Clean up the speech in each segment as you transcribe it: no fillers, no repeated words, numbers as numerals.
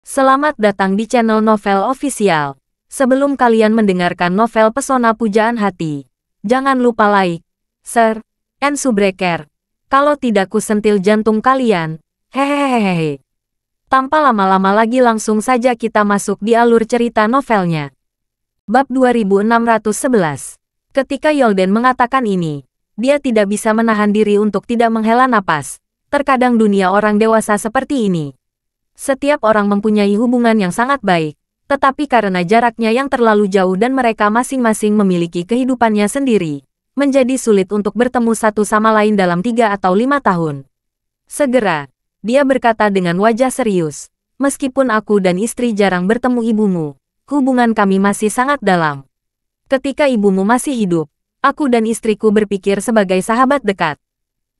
Selamat datang di channel Novel Official. Sebelum kalian mendengarkan novel Pesona Pujaan Hati, jangan lupa like, share, and subscribe. Kalau tidak kusentil jantung kalian. Hehehehe. Tanpa lama-lama lagi langsung saja kita masuk di alur cerita novelnya. Bab 2611. Ketika Yolden mengatakan ini, dia tidak bisa menahan diri untuk tidak menghela napas. Terkadang dunia orang dewasa seperti ini. Setiap orang mempunyai hubungan yang sangat baik, tetapi karena jaraknya yang terlalu jauh dan mereka masing-masing memiliki kehidupannya sendiri, menjadi sulit untuk bertemu satu sama lain dalam 3 atau 5 tahun. Segera, dia berkata dengan wajah serius, "Meskipun aku dan istri jarang bertemu ibumu, hubungan kami masih sangat dalam. Ketika ibumu masih hidup, aku dan istriku berpikir sebagai sahabat dekat.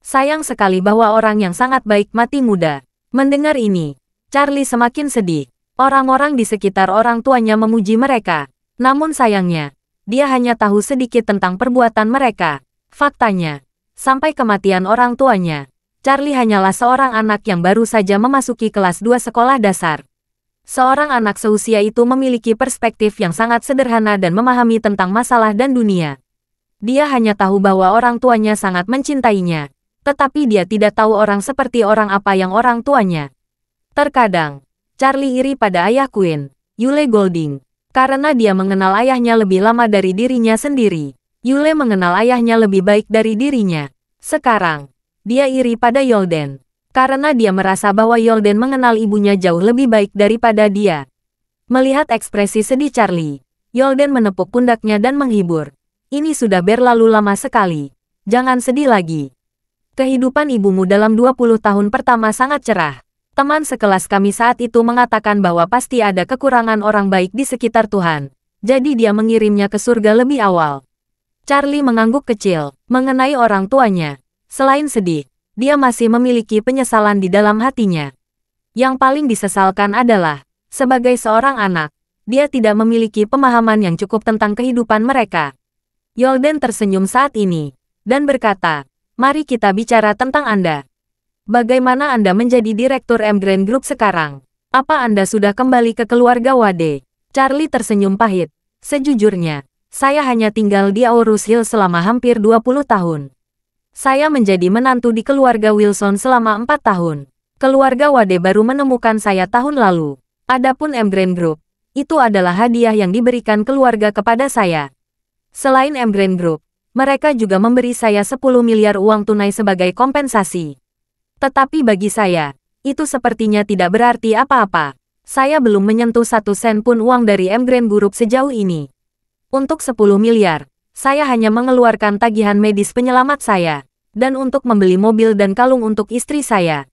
Sayang sekali bahwa orang yang sangat baik mati muda." Mendengar ini, Charlie semakin sedih. Orang-orang di sekitar orang tuanya memuji mereka. Namun sayangnya, dia hanya tahu sedikit tentang perbuatan mereka. Faktanya, sampai kematian orang tuanya, Charlie hanyalah seorang anak yang baru saja memasuki kelas 2 sekolah dasar. Seorang anak seusia itu memiliki perspektif yang sangat sederhana dan memahami tentang masalah dan dunia. Dia hanya tahu bahwa orang tuanya sangat mencintainya, tetapi dia tidak tahu orang seperti orang apa yang orang tuanya. Terkadang, Charlie iri pada ayah Queen, Yule Golding, karena dia mengenal ayahnya lebih lama dari dirinya sendiri. Yule mengenal ayahnya lebih baik dari dirinya. Sekarang, dia iri pada Yolden, karena dia merasa bahwa Yolden mengenal ibunya jauh lebih baik daripada dia. Melihat ekspresi sedih Charlie, Yolden menepuk pundaknya dan menghibur. "Ini sudah berlalu lama sekali. Jangan sedih lagi. Kehidupan ibumu dalam 20 tahun pertama sangat cerah. Teman sekelas kami saat itu mengatakan bahwa pasti ada kekurangan orang baik di sekitar Tuhan. Jadi dia mengirimnya ke surga lebih awal." Charlie mengangguk kecil mengenai orang tuanya. Selain sedih, dia masih memiliki penyesalan di dalam hatinya. Yang paling disesalkan adalah, sebagai seorang anak, dia tidak memiliki pemahaman yang cukup tentang kehidupan mereka. Yolden tersenyum saat ini, dan berkata, "Mari kita bicara tentang Anda. Bagaimana Anda menjadi Direktur M Grand Group sekarang? Apa Anda sudah kembali ke keluarga Wade?" Charlie tersenyum pahit. "Sejujurnya, saya hanya tinggal di Aurus Hill selama hampir 20 tahun. Saya menjadi menantu di keluarga Wilson selama 4 tahun. Keluarga Wade baru menemukan saya tahun lalu. Adapun M Grand Group, itu adalah hadiah yang diberikan keluarga kepada saya. Selain M Grand Group, mereka juga memberi saya 10 miliar uang tunai sebagai kompensasi. Tetapi bagi saya, itu sepertinya tidak berarti apa-apa. Saya belum menyentuh 1 sen pun uang dari M Grand Group sejauh ini. Untuk 10 miliar, saya hanya mengeluarkan tagihan medis penyelamat saya. Dan untuk membeli mobil dan kalung untuk istri saya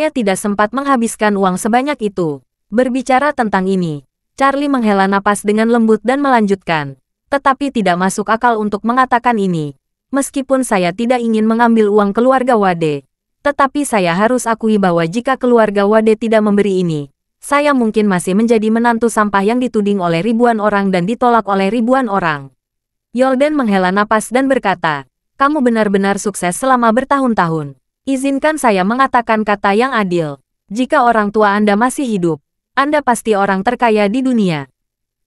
tidak sempat menghabiskan uang sebanyak itu." Berbicara tentang ini, Charlie menghela napas dengan lembut dan melanjutkan, "Tetapi tidak masuk akal untuk mengatakan ini. Meskipun saya tidak ingin mengambil uang keluarga Wade, tetapi saya harus akui bahwa jika keluarga Wade tidak memberi ini, saya mungkin masih menjadi menantu sampah yang dituding oleh ribuan orang dan ditolak oleh ribuan orang." Yolden menghela napas dan berkata, "Kamu benar-benar sukses selama bertahun-tahun. Izinkan saya mengatakan kata yang adil. Jika orang tua Anda masih hidup, Anda pasti orang terkaya di dunia.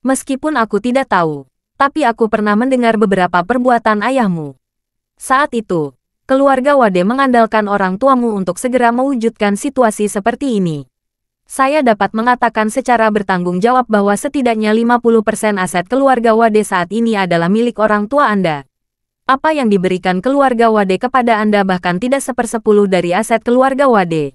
Meskipun aku tidak tahu, tapi aku pernah mendengar beberapa perbuatan ayahmu. Saat itu, keluarga Wade mengandalkan orang tuamu untuk segera mewujudkan situasi seperti ini. Saya dapat mengatakan secara bertanggung jawab bahwa setidaknya 50% aset keluarga Wade saat ini adalah milik orang tua Anda. Apa yang diberikan keluarga Wade kepada Anda bahkan tidak 1/10 dari aset keluarga Wade.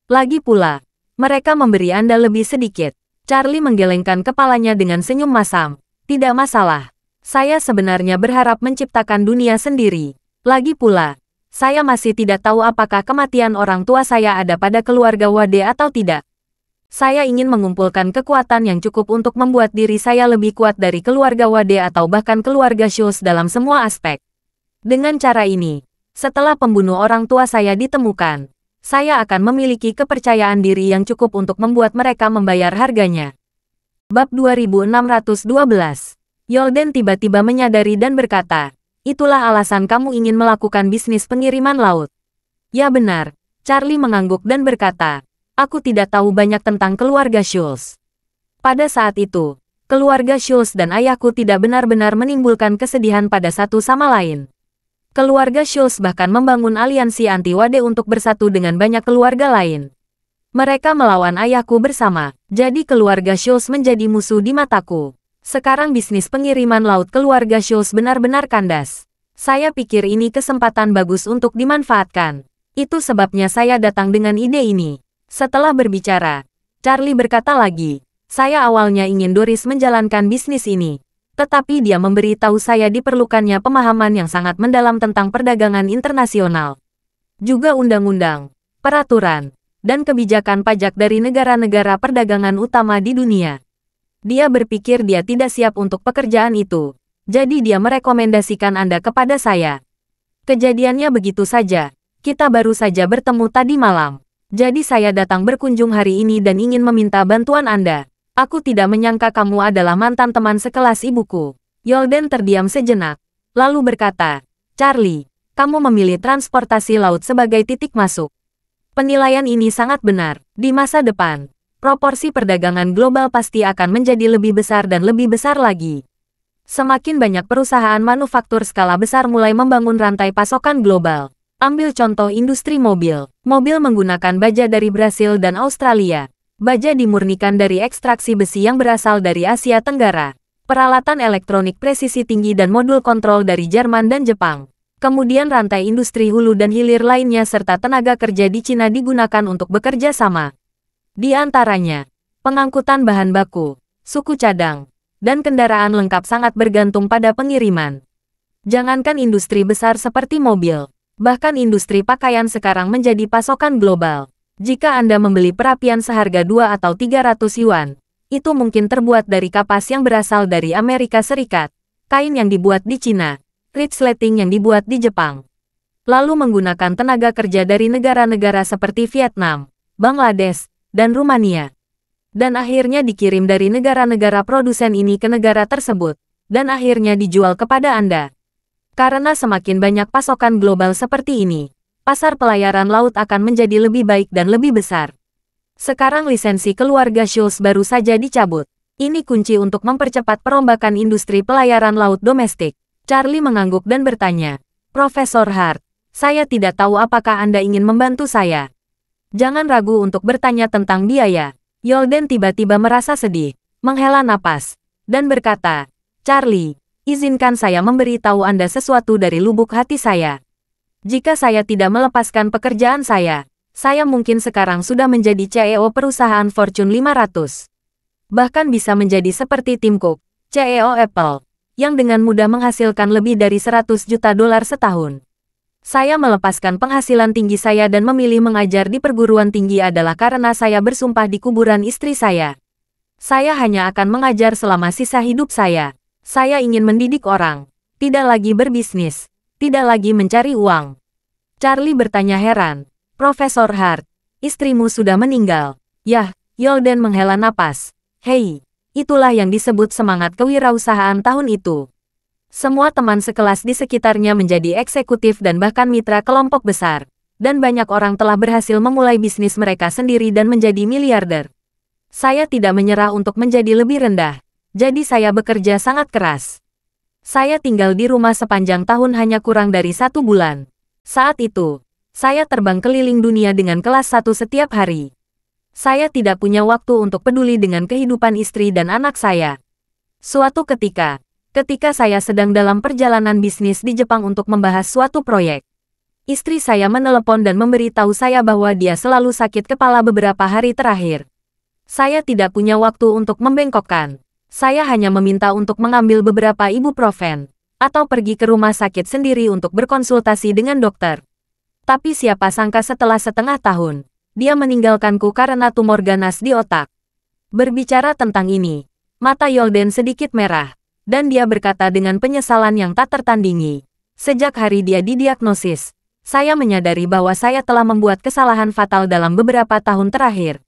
Lagi pula, mereka memberi Anda lebih sedikit." Charlie menggelengkan kepalanya dengan senyum masam. "Tidak masalah. Saya sebenarnya berharap menciptakan dunia sendiri. Lagi pula, saya masih tidak tahu apakah kematian orang tua saya ada pada keluarga Wade atau tidak. Saya ingin mengumpulkan kekuatan yang cukup untuk membuat diri saya lebih kuat dari keluarga Wade atau bahkan keluarga Schultz dalam semua aspek. Dengan cara ini, setelah pembunuh orang tua saya ditemukan, saya akan memiliki kepercayaan diri yang cukup untuk membuat mereka membayar harganya." Bab 2612. Yolden tiba-tiba menyadari dan berkata, "Itulah alasan kamu ingin melakukan bisnis pengiriman laut." "Ya benar." Charlie mengangguk dan berkata, Aku tidak tahu banyak tentang keluarga Schultz. Pada saat itu, keluarga Schultz dan ayahku tidak benar-benar menimbulkan kesedihan pada satu sama lain. Keluarga Schultz bahkan membangun aliansi anti-Wade untuk bersatu dengan banyak keluarga lain. Mereka melawan ayahku bersama, jadi keluarga Schultz menjadi musuh di mataku. Sekarang bisnis pengiriman laut keluarga Schultz benar-benar kandas. Saya pikir ini kesempatan bagus untuk dimanfaatkan. Itu sebabnya saya datang dengan ide ini. Setelah berbicara, Charlie berkata lagi, saya awalnya ingin Doris menjalankan bisnis ini. Tetapi dia memberitahu saya diperlukannya pemahaman yang sangat mendalam tentang perdagangan internasional. Juga undang-undang, peraturan, dan kebijakan pajak dari negara-negara perdagangan utama di dunia. Dia berpikir dia tidak siap untuk pekerjaan itu. Jadi dia merekomendasikan Anda kepada saya. Kejadiannya begitu saja. Kita baru saja bertemu tadi malam. Jadi saya datang berkunjung hari ini dan ingin meminta bantuan Anda. Aku tidak menyangka kamu adalah mantan teman sekelas ibuku. Yolden terdiam sejenak, lalu berkata, Charlie, kamu memilih transportasi laut sebagai titik masuk. Penilaian ini sangat benar. Di masa depan, proporsi perdagangan global pasti akan menjadi lebih besar dan lebih besar lagi. Semakin banyak perusahaan manufaktur skala besar mulai membangun rantai pasokan global. Ambil contoh industri mobil. Mobil menggunakan baja dari Brasil dan Australia. Baja dimurnikan dari ekstraksi besi yang berasal dari Asia Tenggara. Peralatan elektronik presisi tinggi dan modul kontrol dari Jerman dan Jepang. Kemudian rantai industri hulu dan hilir lainnya serta tenaga kerja di Cina digunakan untuk bekerja sama. Di antaranya, pengangkutan bahan baku, suku cadang, dan kendaraan lengkap sangat bergantung pada pengiriman. Jangankan industri besar seperti mobil. Bahkan industri pakaian sekarang menjadi pasokan global. Jika Anda membeli perapian seharga 2 atau 300 yuan, itu mungkin terbuat dari kapas yang berasal dari Amerika Serikat, kain yang dibuat di Cina, resleting yang dibuat di Jepang. Lalu menggunakan tenaga kerja dari negara-negara seperti Vietnam, Bangladesh, dan Rumania. Dan akhirnya dikirim dari negara-negara produsen ini ke negara tersebut, dan akhirnya dijual kepada Anda. Karena semakin banyak pasokan global seperti ini, pasar pelayaran laut akan menjadi lebih baik dan lebih besar. Sekarang lisensi keluarga Schultz baru saja dicabut. Ini kunci untuk mempercepat perombakan industri pelayaran laut domestik. Charlie mengangguk dan bertanya, Profesor Hart, saya tidak tahu apakah Anda ingin membantu saya. Jangan ragu untuk bertanya tentang biaya. Yolden tiba-tiba merasa sedih, menghela napas, dan berkata, Charlie, izinkan saya memberitahu Anda sesuatu dari lubuk hati saya. Jika saya tidak melepaskan pekerjaan saya mungkin sekarang sudah menjadi CEO perusahaan Fortune 500. Bahkan bisa menjadi seperti Tim Cook, CEO Apple, yang dengan mudah menghasilkan lebih dari 100 juta dolar setahun. Saya melepaskan penghasilan tinggi saya dan memilih mengajar di perguruan tinggi adalah karena saya bersumpah di kuburan istri saya. Saya hanya akan mengajar selama sisa hidup saya. Saya ingin mendidik orang, tidak lagi berbisnis, tidak lagi mencari uang. Charlie bertanya heran, Profesor Hart, istrimu sudah meninggal. Yah, Yolden menghela napas. Hei, itulah yang disebut semangat kewirausahaan tahun itu. Semua teman sekelas di sekitarnya menjadi eksekutif dan bahkan mitra kelompok besar. Dan banyak orang telah berhasil memulai bisnis mereka sendiri dan menjadi miliarder. Saya tidak menyerah untuk menjadi lebih rendah. Jadi saya bekerja sangat keras. Saya tinggal di rumah sepanjang tahun hanya kurang dari 1 bulan. Saat itu, saya terbang keliling dunia dengan kelas 1 setiap hari. Saya tidak punya waktu untuk peduli dengan kehidupan istri dan anak saya. Suatu ketika saya sedang dalam perjalanan bisnis di Jepang untuk membahas suatu proyek, istri saya menelepon dan memberitahu saya bahwa dia selalu sakit kepala beberapa hari terakhir. Saya tidak punya waktu untuk membengkokkan. Saya hanya meminta untuk mengambil beberapa ibuprofen, atau pergi ke rumah sakit sendiri untuk berkonsultasi dengan dokter. Tapi siapa sangka setelah setengah tahun, dia meninggalkanku karena tumor ganas di otak. Berbicara tentang ini, mata Yolden sedikit merah, dan dia berkata dengan penyesalan yang tak tertandingi. Sejak hari dia didiagnosis, saya menyadari bahwa saya telah membuat kesalahan fatal dalam beberapa tahun terakhir.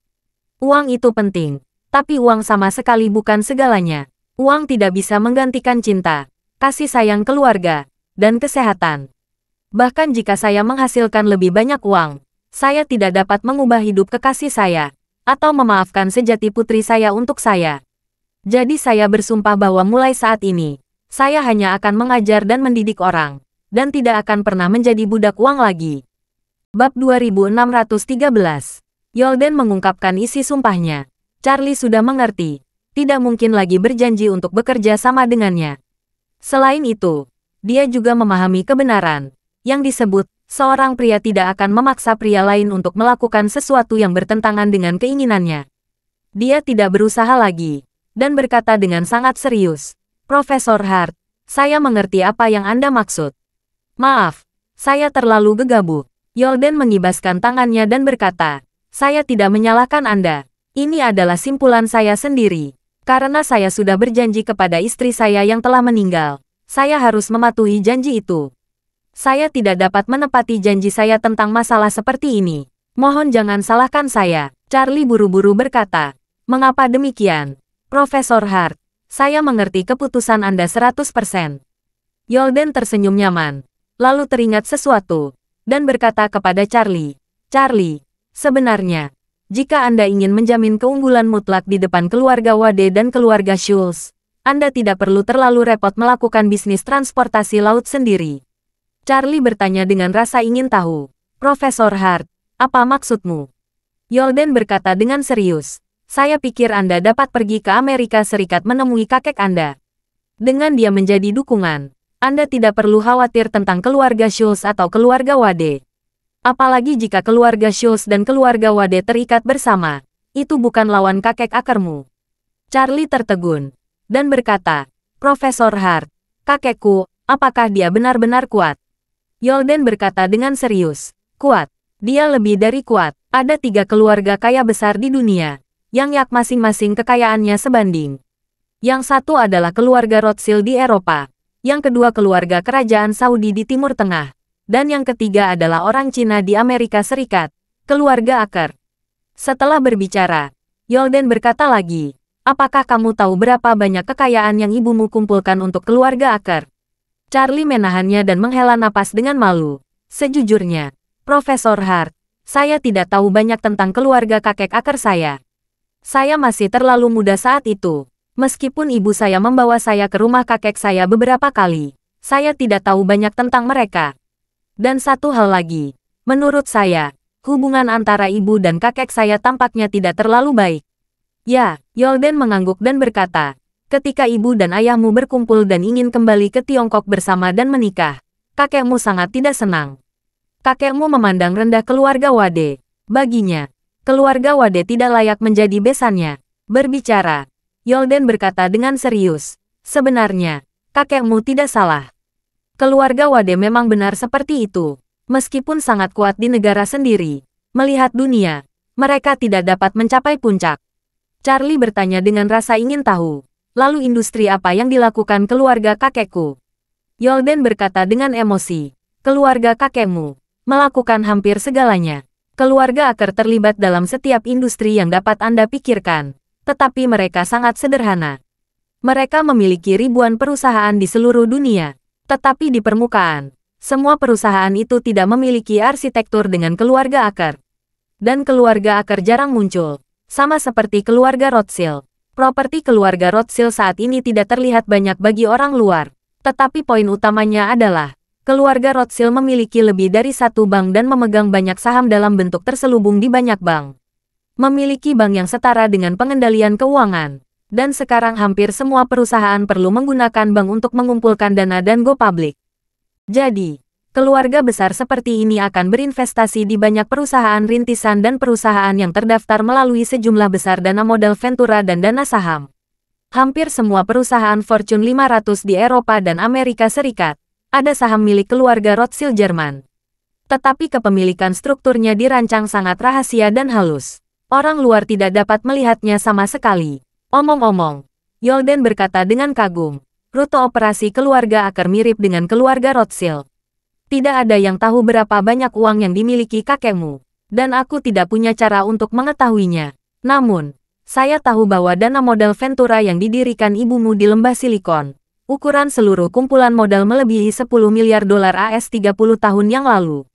Uang itu penting. Tapi uang sama sekali bukan segalanya. Uang tidak bisa menggantikan cinta, kasih sayang keluarga, dan kesehatan. Bahkan jika saya menghasilkan lebih banyak uang, Saya tidak dapat mengubah hidup kekasih saya, atau memaafkan sejati putri saya untuk saya. Jadi saya bersumpah bahwa mulai saat ini, saya hanya akan mengajar dan mendidik orang, dan tidak akan pernah menjadi budak uang lagi. Bab 2613. Yolden mengungkapkan isi sumpahnya. Charlie sudah mengerti. Tidak mungkin lagi berjanji untuk bekerja sama dengannya. Selain itu, dia juga memahami kebenaran yang disebut, seorang pria tidak akan memaksa pria lain untuk melakukan sesuatu yang bertentangan dengan keinginannya. Dia tidak berusaha lagi, dan berkata dengan sangat serius, Profesor Hart, saya mengerti apa yang Anda maksud. Maaf, saya terlalu gegabah. Yolden mengibaskan tangannya dan berkata, saya tidak menyalahkan Anda. Ini adalah simpulan saya sendiri. Karena saya sudah berjanji kepada istri saya yang telah meninggal, saya harus mematuhi janji itu. Saya tidak dapat menepati janji saya tentang masalah seperti ini. Mohon jangan salahkan saya. Charlie buru-buru berkata. Mengapa demikian? Profesor Hart, saya mengerti keputusan Anda 100%. Yolden tersenyum nyaman, lalu teringat sesuatu, dan berkata kepada Charlie, Charlie, sebenarnya, jika Anda ingin menjamin keunggulan mutlak di depan keluarga Wade dan keluarga Schultz, Anda tidak perlu terlalu repot melakukan bisnis transportasi laut sendiri. Charlie bertanya dengan rasa ingin tahu. Profesor Hart, apa maksudmu? Yolden berkata dengan serius, saya pikir Anda dapat pergi ke Amerika Serikat menemui kakek Anda. Dengan dia menjadi dukungan, Anda tidak perlu khawatir tentang keluarga Schultz atau keluarga Wade. Apalagi jika keluarga Schultz dan keluarga Wade terikat bersama, itu bukan lawan kakek akarmu. Charlie tertegun, dan berkata, Profesor Hart, kakekku, apakah dia benar-benar kuat? Yolden berkata dengan serius, kuat. Dia lebih dari kuat. Ada 3 keluarga kaya besar di dunia, yang masing-masing kekayaannya sebanding. Yang satu adalah keluarga Rothschild di Eropa, yang kedua keluarga kerajaan Saudi di Timur Tengah, dan yang ketiga adalah orang Cina di Amerika Serikat, keluarga Aker. Setelah berbicara, Yolden berkata lagi, apakah kamu tahu berapa banyak kekayaan yang ibumu kumpulkan untuk keluarga Aker? Charlie menahannya dan menghela napas dengan malu. Sejujurnya, Profesor Hart, saya tidak tahu banyak tentang keluarga kakek Aker saya. Saya masih terlalu muda saat itu. Meskipun ibu saya membawa saya ke rumah kakek saya beberapa kali, saya tidak tahu banyak tentang mereka. Dan satu hal lagi, menurut saya, hubungan antara ibu dan kakek saya tampaknya tidak terlalu baik. Ya, Yolden mengangguk dan berkata, ketika ibu dan ayahmu berkumpul dan ingin kembali ke Tiongkok bersama dan menikah, kakekmu sangat tidak senang. Kakekmu memandang rendah keluarga Wade. Baginya, keluarga Wade tidak layak menjadi besannya. Berbicara, Yolden berkata dengan serius, sebenarnya, kakekmu tidak salah. Keluarga Wade memang benar seperti itu. Meskipun sangat kuat di negara sendiri, melihat dunia, mereka tidak dapat mencapai puncak. Charlie bertanya dengan rasa ingin tahu, lalu industri apa yang dilakukan keluarga kakekku? Yolden berkata dengan emosi, keluarga kakekmu melakukan hampir segalanya. Keluarga Aker terlibat dalam setiap industri yang dapat Anda pikirkan, tetapi mereka sangat sederhana. Mereka memiliki ribuan perusahaan di seluruh dunia. Tetapi di permukaan, semua perusahaan itu tidak memiliki arsitektur dengan keluarga Aker. Dan keluarga Aker jarang muncul, sama seperti keluarga Rothschild. Properti keluarga Rothschild saat ini tidak terlihat banyak bagi orang luar. Tetapi poin utamanya adalah, keluarga Rothschild memiliki lebih dari 1 bank dan memegang banyak saham dalam bentuk terselubung di banyak bank. Memiliki bank yang setara dengan pengendalian keuangan. Dan sekarang hampir semua perusahaan perlu menggunakan bank untuk mengumpulkan dana dan go public. Jadi, keluarga besar seperti ini akan berinvestasi di banyak perusahaan rintisan dan perusahaan yang terdaftar melalui sejumlah besar dana modal Ventura dan dana saham. Hampir semua perusahaan Fortune 500 di Eropa dan Amerika Serikat ada saham milik keluarga Rothschild Jerman. Tetapi kepemilikan strukturnya dirancang sangat rahasia dan halus. Orang luar tidak dapat melihatnya sama sekali. Omong-omong, Yolden berkata dengan kagum, rute operasi keluarga Aker mirip dengan keluarga Rothschild. Tidak ada yang tahu berapa banyak uang yang dimiliki kakekmu, dan aku tidak punya cara untuk mengetahuinya. Namun, saya tahu bahwa dana modal Ventura yang didirikan ibumu di Lembah Silikon, ukuran seluruh kumpulan modal melebihi $10 miliar AS 30 tahun yang lalu.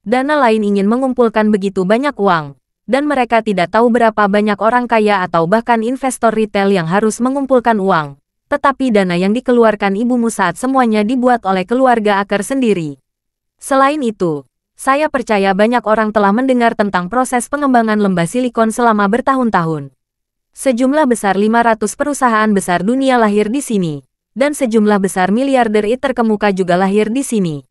Dana lain ingin mengumpulkan begitu banyak uang, dan mereka tidak tahu berapa banyak orang kaya atau bahkan investor retail yang harus mengumpulkan uang. Tetapi dana yang dikeluarkan ibumu saat semuanya dibuat oleh keluarga Aker sendiri. Selain itu, saya percaya banyak orang telah mendengar tentang proses pengembangan lembah silikon selama bertahun-tahun. Sejumlah besar 500 perusahaan besar dunia lahir di sini, dan sejumlah besar miliarder terkemuka juga lahir di sini.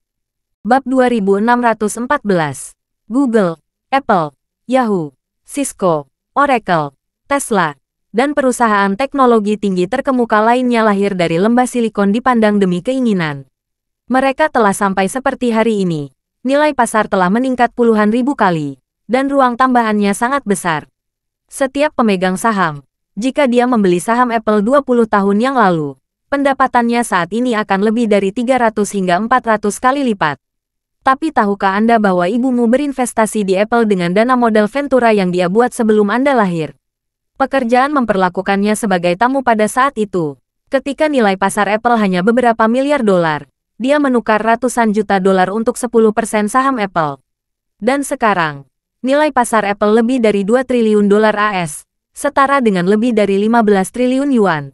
Bab 2614. Google, Apple, Yahoo, Cisco, Oracle, Tesla, dan perusahaan teknologi tinggi terkemuka lainnya lahir dari lembah silikon dipandang demi keinginan. Mereka telah sampai seperti hari ini. Nilai pasar telah meningkat puluhan ribu kali, dan ruang tambahannya sangat besar. Setiap pemegang saham, jika dia membeli saham Apple 20 tahun yang lalu, pendapatannya saat ini akan lebih dari 300 hingga 400 kali lipat. Tapi tahukah Anda bahwa ibumu berinvestasi di Apple dengan dana modal Ventura yang dia buat sebelum Anda lahir? Pekerjaan memperlakukannya sebagai tamu pada saat itu. Ketika nilai pasar Apple hanya beberapa miliar dolar, dia menukar ratusan juta dolar untuk 10% saham Apple. Dan sekarang, nilai pasar Apple lebih dari 2 triliun dolar AS, setara dengan lebih dari 15 triliun yuan.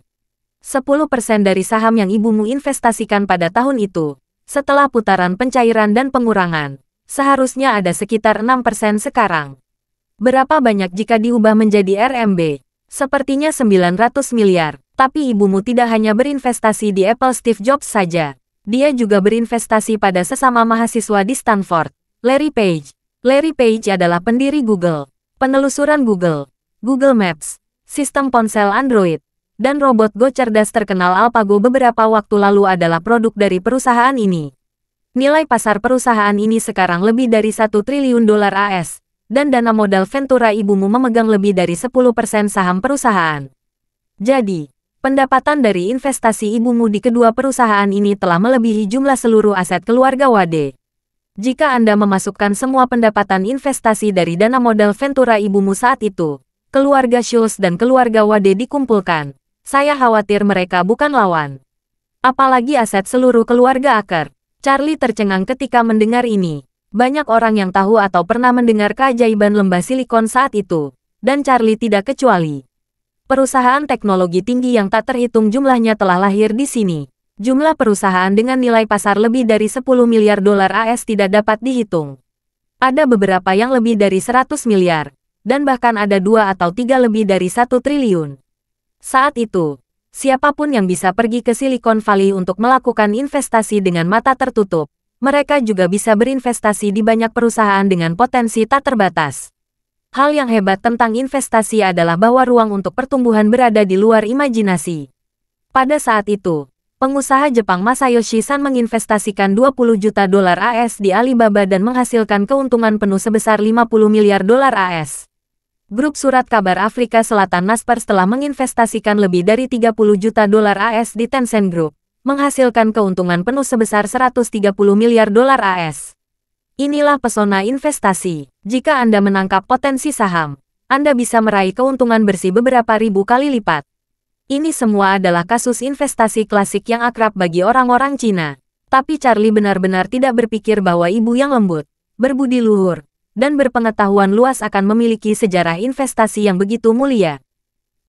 10% dari saham yang ibumu investasikan pada tahun itu. Setelah putaran pencairan dan pengurangan, seharusnya ada sekitar 6% sekarang. Berapa banyak jika diubah menjadi RMB? Sepertinya 900 miliar. Tapi ibumu tidak hanya berinvestasi di Apple Steve Jobs saja. Dia juga berinvestasi pada sesama mahasiswa di Stanford, Larry Page. Larry Page adalah pendiri Google, penelusuran Google, Google Maps, sistem ponsel Android, dan robot Go cerdas terkenal AlphaGo beberapa waktu lalu adalah produk dari perusahaan ini. Nilai pasar perusahaan ini sekarang lebih dari 1 triliun dolar AS, dan dana modal Ventura ibumu memegang lebih dari 10% saham perusahaan. Jadi, pendapatan dari investasi ibumu di kedua perusahaan ini telah melebihi jumlah seluruh aset keluarga Wade. Jika Anda memasukkan semua pendapatan investasi dari dana modal Ventura ibumu saat itu, keluarga Schultz dan keluarga Wade dikumpulkan, saya khawatir mereka bukan lawan. Apalagi aset seluruh keluarga Aker. Charlie tercengang ketika mendengar ini. Banyak orang yang tahu atau pernah mendengar keajaiban lembah silikon saat itu, dan Charlie tidak kecuali. Perusahaan teknologi tinggi yang tak terhitung jumlahnya telah lahir di sini. Jumlah perusahaan dengan nilai pasar lebih dari 10 miliar dolar AS tidak dapat dihitung. Ada beberapa yang lebih dari 100 miliar, dan bahkan ada 2 atau 3 lebih dari 1 triliun. Saat itu, siapapun yang bisa pergi ke Silicon Valley untuk melakukan investasi dengan mata tertutup, mereka juga bisa berinvestasi di banyak perusahaan dengan potensi tak terbatas. Hal yang hebat tentang investasi adalah bahwa ruang untuk pertumbuhan berada di luar imajinasi. Pada saat itu, pengusaha Jepang Masayoshi Son menginvestasikan 20 juta dolar AS di Alibaba dan menghasilkan keuntungan penuh sebesar 50 miliar dolar AS. Grup surat kabar Afrika Selatan Naspers telah menginvestasikan lebih dari 30 juta dolar AS di Tencent Group, menghasilkan keuntungan penuh sebesar 130 miliar dolar AS. Inilah pesona investasi. Jika Anda menangkap potensi saham, Anda bisa meraih keuntungan bersih beberapa ribu kali lipat. Ini semua adalah kasus investasi klasik yang akrab bagi orang-orang Cina. Tapi Charlie benar-benar tidak berpikir bahwa ibu yang lembut, berbudi luhur, dan berpengetahuan luas akan memiliki sejarah investasi yang begitu mulia.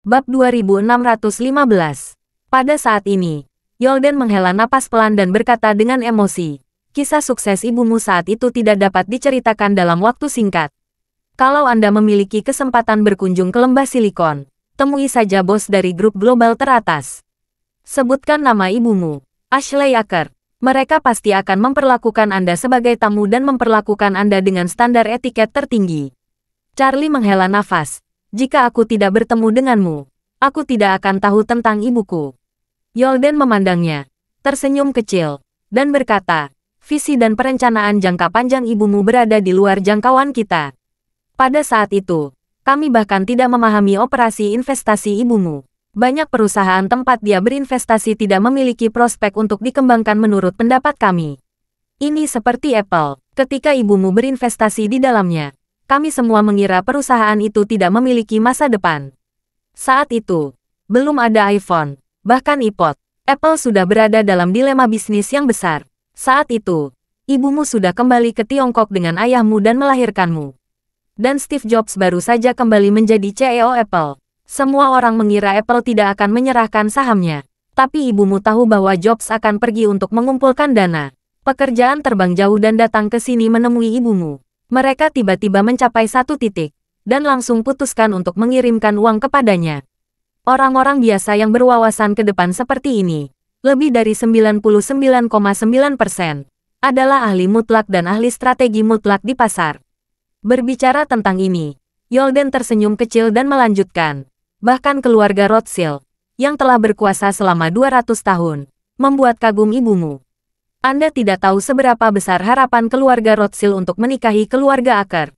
Bab 2615. Pada saat ini, Yolden menghela napas pelan dan berkata dengan emosi, kisah sukses ibumu saat itu tidak dapat diceritakan dalam waktu singkat. Kalau Anda memiliki kesempatan berkunjung ke lembah silikon, temui saja bos dari grup global teratas. Sebutkan nama ibumu, Ashley Aker. Mereka pasti akan memperlakukan Anda sebagai tamu dan memperlakukan Anda dengan standar etiket tertinggi. Charlie menghela nafas. Jika aku tidak bertemu denganmu, aku tidak akan tahu tentang ibuku. Yolden memandangnya, tersenyum kecil, dan berkata, visi dan perencanaan jangka panjang ibumu berada di luar jangkauan kita. Pada saat itu, kami bahkan tidak memahami operasi investasi ibumu. Banyak perusahaan tempat dia berinvestasi tidak memiliki prospek untuk dikembangkan menurut pendapat kami. Ini seperti Apple, ketika ibumu berinvestasi di dalamnya. Kami semua mengira perusahaan itu tidak memiliki masa depan. Saat itu, belum ada iPhone, bahkan iPod. Apple sudah berada dalam dilema bisnis yang besar. Saat itu, Ibumu sudah kembali ke Tiongkok dengan ayahmu dan melahirkanmu. Dan Steve Jobs baru saja kembali menjadi CEO Apple. Semua orang mengira Apple tidak akan menyerahkan sahamnya. Tapi ibumu tahu bahwa Jobs akan pergi untuk mengumpulkan dana. Pekerjaan terbang jauh dan datang ke sini menemui ibumu. Mereka tiba-tiba mencapai satu titik, dan langsung putuskan untuk mengirimkan uang kepadanya. Orang-orang biasa yang berwawasan ke depan seperti ini, lebih dari 99,9%, adalah ahli mutlak dan ahli strategi mutlak di pasar. Berbicara tentang ini, Yolden tersenyum kecil dan melanjutkan. Bahkan keluarga Rothschild, yang telah berkuasa selama 200 tahun, membuat kagum ibumu. Anda tidak tahu seberapa besar harapan keluarga Rothschild untuk menikahi keluarga Acker.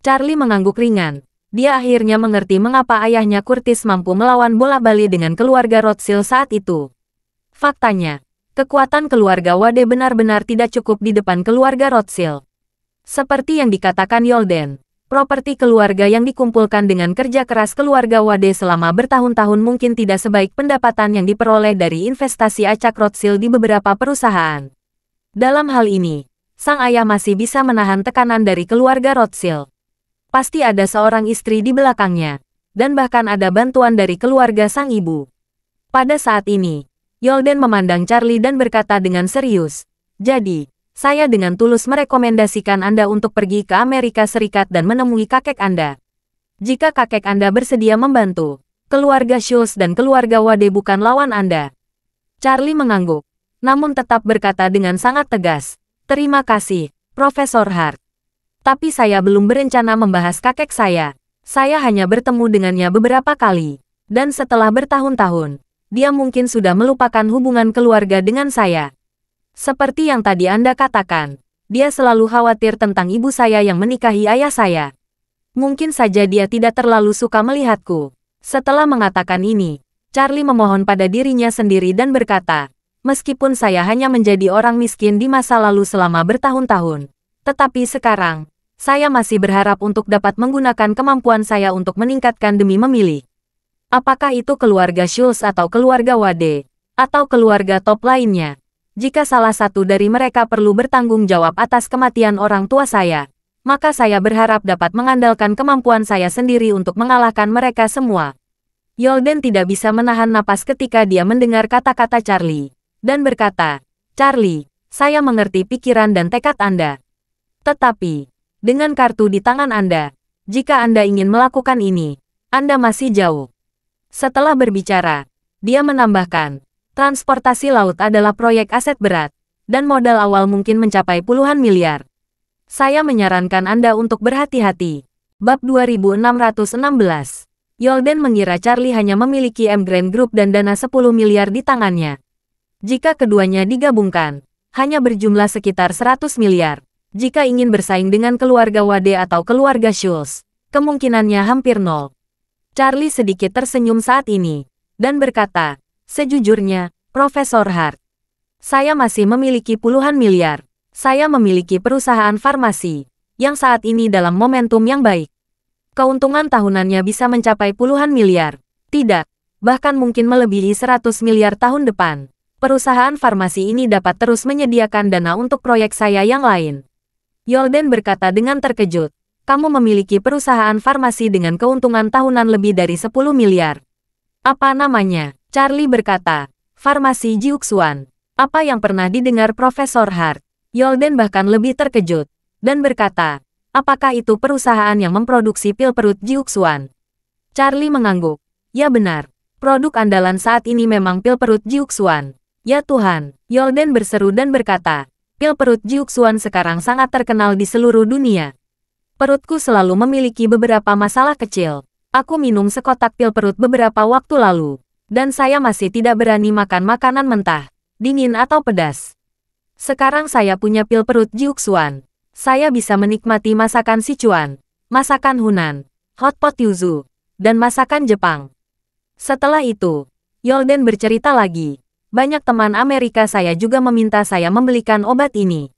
Charlie mengangguk ringan. Dia akhirnya mengerti mengapa ayahnya Curtis mampu melawan bola-bali dengan keluarga Rothschild saat itu. Faktanya, kekuatan keluarga Wade benar-benar tidak cukup di depan keluarga Rothschild. Seperti yang dikatakan Yolden, properti keluarga yang dikumpulkan dengan kerja keras keluarga Wade selama bertahun-tahun mungkin tidak sebaik pendapatan yang diperoleh dari investasi acak Rothschild di beberapa perusahaan. Dalam hal ini, sang ayah masih bisa menahan tekanan dari keluarga Rothschild. Pasti ada seorang istri di belakangnya, dan bahkan ada bantuan dari keluarga sang ibu. Pada saat ini, Yolden memandang Charlie dan berkata dengan serius, "Jadi, saya dengan tulus merekomendasikan Anda untuk pergi ke Amerika Serikat dan menemui kakek Anda. Jika kakek Anda bersedia membantu, keluarga Schultz dan keluarga Wade bukan lawan Anda." Charlie mengangguk, namun tetap berkata dengan sangat tegas, "Terima kasih, Profesor Hart. Tapi saya belum berencana membahas kakek saya. Saya hanya bertemu dengannya beberapa kali. Dan setelah bertahun-tahun, dia mungkin sudah melupakan hubungan keluarga dengan saya. Seperti yang tadi Anda katakan, dia selalu khawatir tentang ibu saya yang menikahi ayah saya. Mungkin saja dia tidak terlalu suka melihatku." Setelah mengatakan ini, Charlie memohon pada dirinya sendiri dan berkata, "Meskipun saya hanya menjadi orang miskin di masa lalu selama bertahun-tahun, tetapi sekarang, saya masih berharap untuk dapat menggunakan kemampuan saya untuk meningkatkan demi memilih. Apakah itu keluarga Schultz atau keluarga Wade, atau keluarga top lainnya? Jika salah satu dari mereka perlu bertanggung jawab atas kematian orang tua saya, maka saya berharap dapat mengandalkan kemampuan saya sendiri untuk mengalahkan mereka semua." Yolden tidak bisa menahan napas ketika dia mendengar kata-kata Charlie, dan berkata, "Charlie, saya mengerti pikiran dan tekad Anda. Tetapi, dengan kartu di tangan Anda, jika Anda ingin melakukan ini, Anda masih jauh." Setelah berbicara, dia menambahkan, "Transportasi laut adalah proyek aset berat, dan modal awal mungkin mencapai puluhan miliar. Saya menyarankan Anda untuk berhati-hati." Bab 2616. Yolden mengira Charlie hanya memiliki M Grand Group dan dana 10 miliar di tangannya. Jika keduanya digabungkan, hanya berjumlah sekitar 100 miliar. Jika ingin bersaing dengan keluarga Wade atau keluarga Schultz, kemungkinannya hampir nol. Charlie sedikit tersenyum saat ini, dan berkata, "Sejujurnya, Profesor Hart, saya masih memiliki puluhan miliar. Saya memiliki perusahaan farmasi, yang saat ini dalam momentum yang baik. Keuntungan tahunannya bisa mencapai puluhan miliar. Tidak, bahkan mungkin melebihi 100 miliar tahun depan. Perusahaan farmasi ini dapat terus menyediakan dana untuk proyek saya yang lain." Yolden berkata dengan terkejut, "Kamu memiliki perusahaan farmasi dengan keuntungan tahunan lebih dari 10 miliar. Apa namanya?" Charlie berkata, "Farmasi Jiuxuan." "Apa yang pernah didengar Profesor Hart?" Yolden bahkan lebih terkejut, dan berkata, "Apakah itu perusahaan yang memproduksi pil perut Jiuxuan?" Charlie mengangguk, "Ya benar. Produk andalan saat ini memang pil perut Jiuxuan." "Ya Tuhan," Yolden berseru dan berkata, "Pil perut Jiuxuan sekarang sangat terkenal di seluruh dunia. Perutku selalu memiliki beberapa masalah kecil. Aku minum sekotak pil perut beberapa waktu lalu, dan saya masih tidak berani makan makanan mentah, dingin atau pedas. Sekarang saya punya pil perut Jiuxuan. Saya bisa menikmati masakan Sichuan, masakan Hunan, hotpot yuzu, dan masakan Jepang." Setelah itu, Yolden bercerita lagi. "Banyak teman Amerika saya juga meminta saya membelikan obat ini.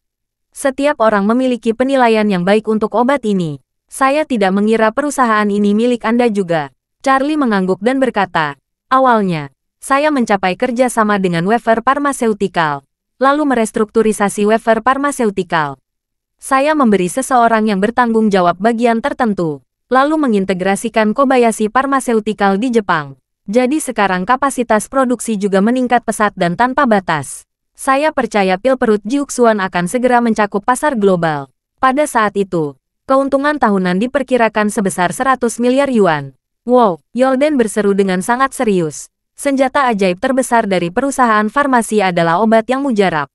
Setiap orang memiliki penilaian yang baik untuk obat ini. Saya tidak mengira perusahaan ini milik Anda juga." Charlie mengangguk dan berkata, "Awalnya, saya mencapai kerja sama dengan Wafer Pharmaceutical, lalu merestrukturisasi wafer parmaseutikal. Saya memberi seseorang yang bertanggung jawab bagian tertentu, lalu mengintegrasikan Kobayashi Pharmaceutical di Jepang. Jadi sekarang kapasitas produksi juga meningkat pesat dan tanpa batas. Saya percaya pil perut Jiuxuan akan segera mencakup pasar global. Pada saat itu, keuntungan tahunan diperkirakan sebesar 100 miliar yuan. Wow, Yolden berseru dengan sangat serius. Senjata ajaib terbesar dari perusahaan farmasi adalah obat yang mujarab.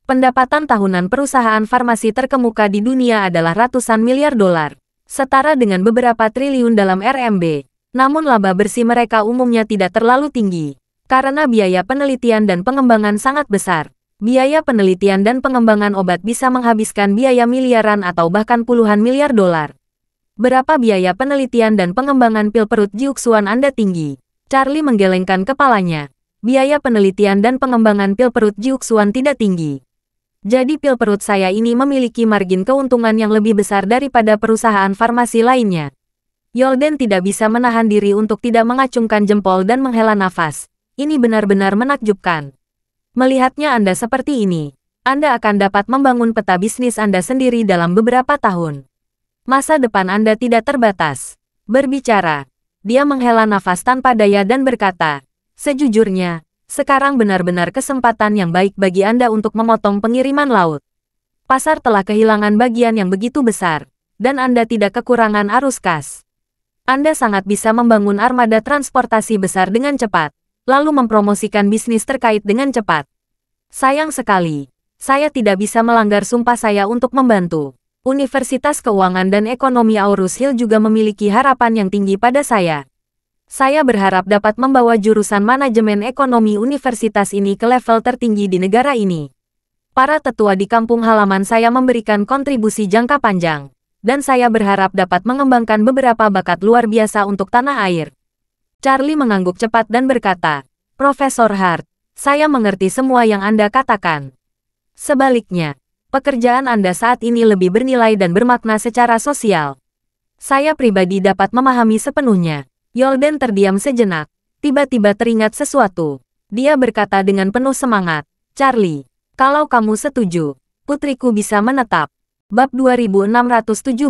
Pendapatan tahunan perusahaan farmasi terkemuka di dunia adalah ratusan miliar dolar, setara dengan beberapa triliun dalam RMB. Namun laba bersih mereka umumnya tidak terlalu tinggi, karena biaya penelitian dan pengembangan sangat besar. Biaya penelitian dan pengembangan obat bisa menghabiskan biaya miliaran atau bahkan puluhan miliar dolar. Berapa biaya penelitian dan pengembangan pil perut Jiuxuan Anda tinggi? Charlie menggelengkan kepalanya. Biaya penelitian dan pengembangan pil perut Jiuxuan tidak tinggi. Jadi pil perut saya ini memiliki margin keuntungan yang lebih besar daripada perusahaan farmasi lainnya. Yolden tidak bisa menahan diri untuk tidak mengacungkan jempol dan menghela nafas. Ini benar-benar menakjubkan. Melihatnya Anda seperti ini, Anda akan dapat membangun peta bisnis Anda sendiri dalam beberapa tahun. Masa depan Anda tidak terbatas. Berbicara, dia menghela nafas tanpa daya dan berkata, sejujurnya, sekarang benar-benar kesempatan yang baik bagi Anda untuk memotong pengiriman laut. Pasar telah kehilangan bagian yang begitu besar, dan Anda tidak kekurangan arus kas. Anda sangat bisa membangun armada transportasi besar dengan cepat, lalu mempromosikan bisnis terkait dengan cepat. Sayang sekali, saya tidak bisa melanggar sumpah saya untuk membantu. Universitas Keuangan dan Ekonomi Aurus Hill juga memiliki harapan yang tinggi pada saya. Saya berharap dapat membawa jurusan manajemen ekonomi universitas ini ke level tertinggi di negara ini. Para tetua di kampung halaman saya memberikan kontribusi jangka panjang, dan saya berharap dapat mengembangkan beberapa bakat luar biasa untuk tanah air. Charlie mengangguk cepat dan berkata, Profesor Hart, saya mengerti semua yang Anda katakan. Sebaliknya, pekerjaan Anda saat ini lebih bernilai dan bermakna secara sosial. Saya pribadi dapat memahami sepenuhnya. Yolden terdiam sejenak, tiba-tiba teringat sesuatu. Dia berkata dengan penuh semangat, Charlie, kalau kamu setuju, putriku bisa menetap. Bab 2617.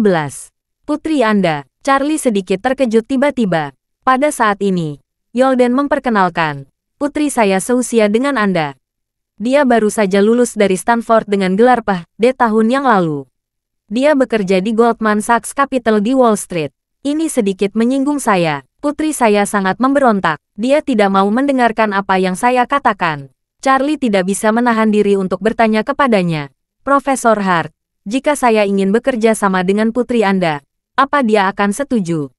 Putri Anda. Charlie sedikit terkejut tiba-tiba. Pada saat ini, Yolden memperkenalkan, putri saya seusia dengan Anda. Dia baru saja lulus dari Stanford dengan gelar Ph.D. tahun yang lalu. Dia bekerja di Goldman Sachs Capital di Wall Street. Ini sedikit menyinggung saya. Putri saya sangat memberontak. Dia tidak mau mendengarkan apa yang saya katakan. Charlie tidak bisa menahan diri untuk bertanya kepadanya. Profesor Hart, jika saya ingin bekerja sama dengan putri Anda, apa dia akan setuju?